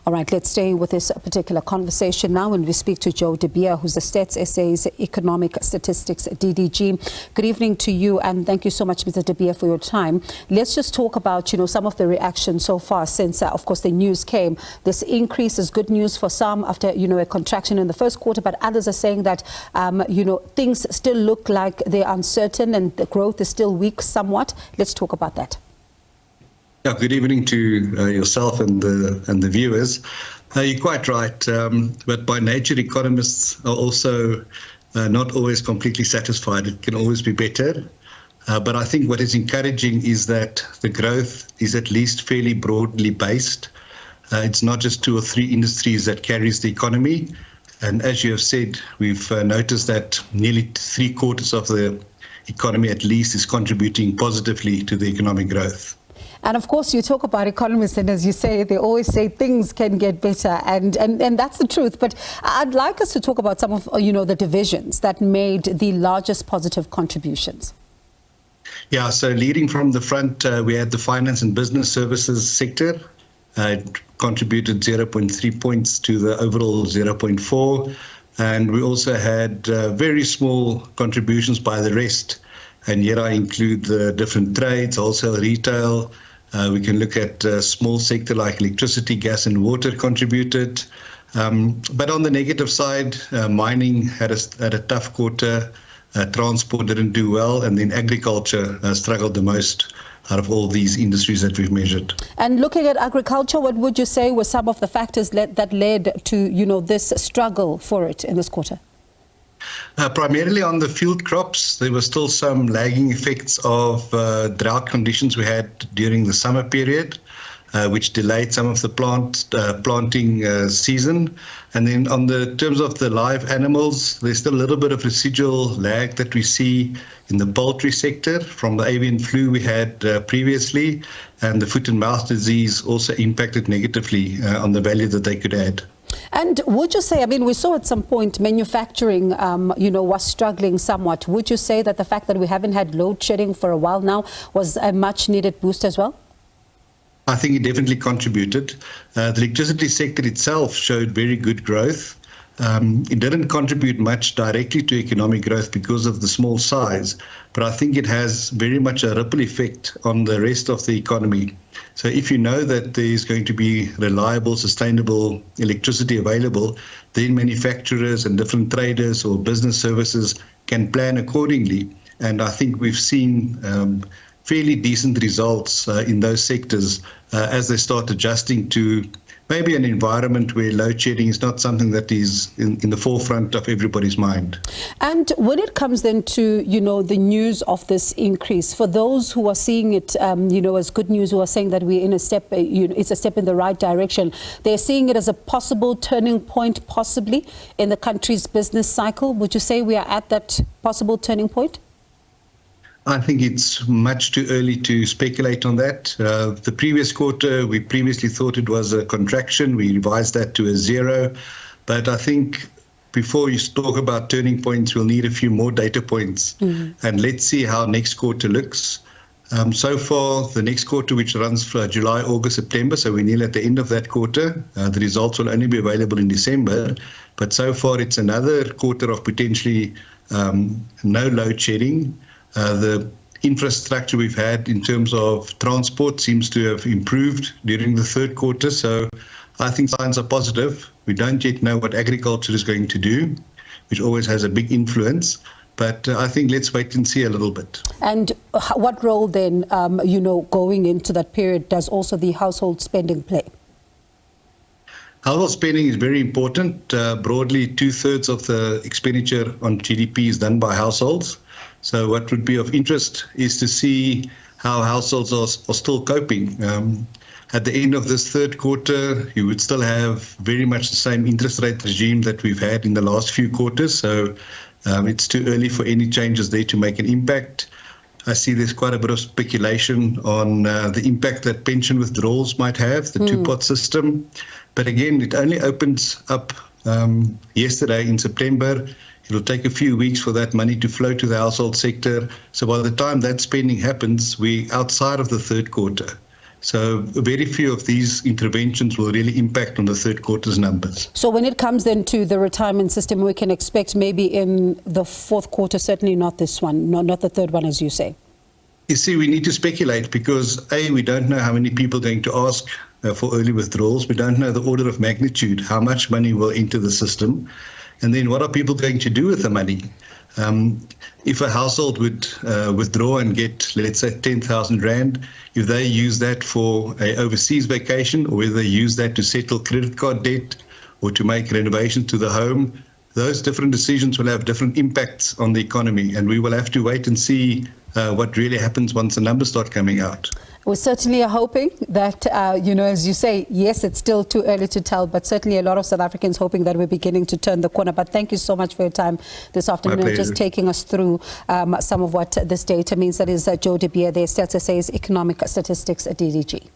All right, let's stay with this particular conversation now and we speak to Joe De Beer, who's the Stats SA's Economic Statistics DDG. Good evening to you and thank you so much, Mr. De Beer, for your time. Let's just talk about, some of the reactions so far since, of course, the news came. This increase is good news for some after, a contraction in the first quarter, but others are saying that, things still look like they're uncertain and the growth is still weak somewhat. Let's talk about that. Yeah, good evening to yourself and the viewers. You're quite right, but by nature, economists are also not always completely satisfied. It can always be better. But I think what is encouraging is that the growth is at least fairly broadly based. It's not just 2 or 3 industries that carries the economy. And as you have said, we've noticed that nearly 3/4 of the economy at least is contributing positively to the economic growth. And of course, you talk about economists, and as you say, they always say things can get better, and that's the truth. But I'd like us to talk about some of the divisions that made the largest positive contributions. Yeah, so leading from the front, we had the finance and business services sector. It contributed 0.3 points to the overall 0.4, and we also had very small contributions by the rest. And here I include the different trades, wholesale, retail. We can look at a small sector like electricity, gas and water contributed. But on the negative side, mining had a tough quarter. Transport didn't do well. And then agriculture struggled the most out of all these industries that we've measured. And looking at agriculture, what would you say were some of the factors that led to, this struggle for it in this quarter? Primarily on the field crops, there were still some lagging effects of drought conditions we had during the summer period, which delayed some of the planting season. And then on the terms of the live animals, there's still a little bit of residual lag that we see in the poultry sector from the avian flu we had previously, and the foot and mouth disease also impacted negatively on the value that they could add. And would you say, we saw at some point manufacturing, was struggling somewhat. Would you say that the fact that we haven't had load shedding for a while now was a much needed boost as well? I think it definitely contributed. The electricity sector itself showed very good growth. It didn't contribute much directly to economic growth because of the small size, but I think it has very much a ripple effect on the rest of the economy. So if you know that there is going to be reliable, sustainable electricity available, then manufacturers and different traders or business services can plan accordingly. And I think we've seen fairly decent results in those sectors as they start adjusting to maybe an environment where load shedding is not something that is in the forefront of everybody's mind. And when it comes then to, the news of this increase, for those who are seeing it, as good news, who are saying that we're in a step, it's a step in the right direction, they're seeing it as a possible turning point, possibly, in the country's business cycle. Would you say we are at that possible turning point? I think it's much too early to speculate on that. The previous quarter, we previously thought it was a contraction. We revised that to a 0. But I think before you talk about turning points, we'll need a few more data points. And let's see how next quarter looks. So far, the next quarter, which runs for July, August, September, so we're nearly at the end of that quarter. The results will only be available in December. But so far, it's another quarter of potentially no load shedding. The infrastructure we've had in terms of transport seems to have improved during the third quarter. So I think signs are positive. We don't yet know what agriculture is going to do, which always has a big influence. But I think let's wait and see a little bit. And what role then, going into that period, does also the household spending play? Household spending is very important. Broadly, 2/3 of the expenditure on GDP is done by households. So what would be of interest is to see how households are still coping. At the end of this third quarter, you would still have very much the same interest rate regime that we've had in the last few quarters. So it's too early for any changes there to make an impact. I see there's quite a bit of speculation on the impact that pension withdrawals might have, the two-pot system. But again, it only opens up yesterday in September. It'll take a few weeks for that money to flow to the household sector. So by the time that spending happens, we're outside of the third quarter. So very few of these interventions will really impact on the third quarter's numbers. So when it comes then to the retirement system, we can expect maybe in the fourth quarter, certainly not this one, not the third one, as you say. You see, we need to speculate because, A, we don't know how many people are going to ask for early withdrawals. We don't know the order of magnitude, how much money will enter the system. And then what are people going to do with the money? If a household would withdraw and get, let's say, 10,000 Rand, if they use that for an overseas vacation, or whether they use that to settle credit card debt or to make renovations to the home, those different decisions will have different impacts on the economy. And we will have to wait and see what really happens once the numbers start coming out. We certainly are hoping that, as you say, yes, it's still too early to tell, but certainly a lot of South Africans hoping that we're beginning to turn the corner. But thank you so much for your time this afternoon and just taking us through some of what this data means. That is Joe de Beer, the SA's Economic Statistics DDG.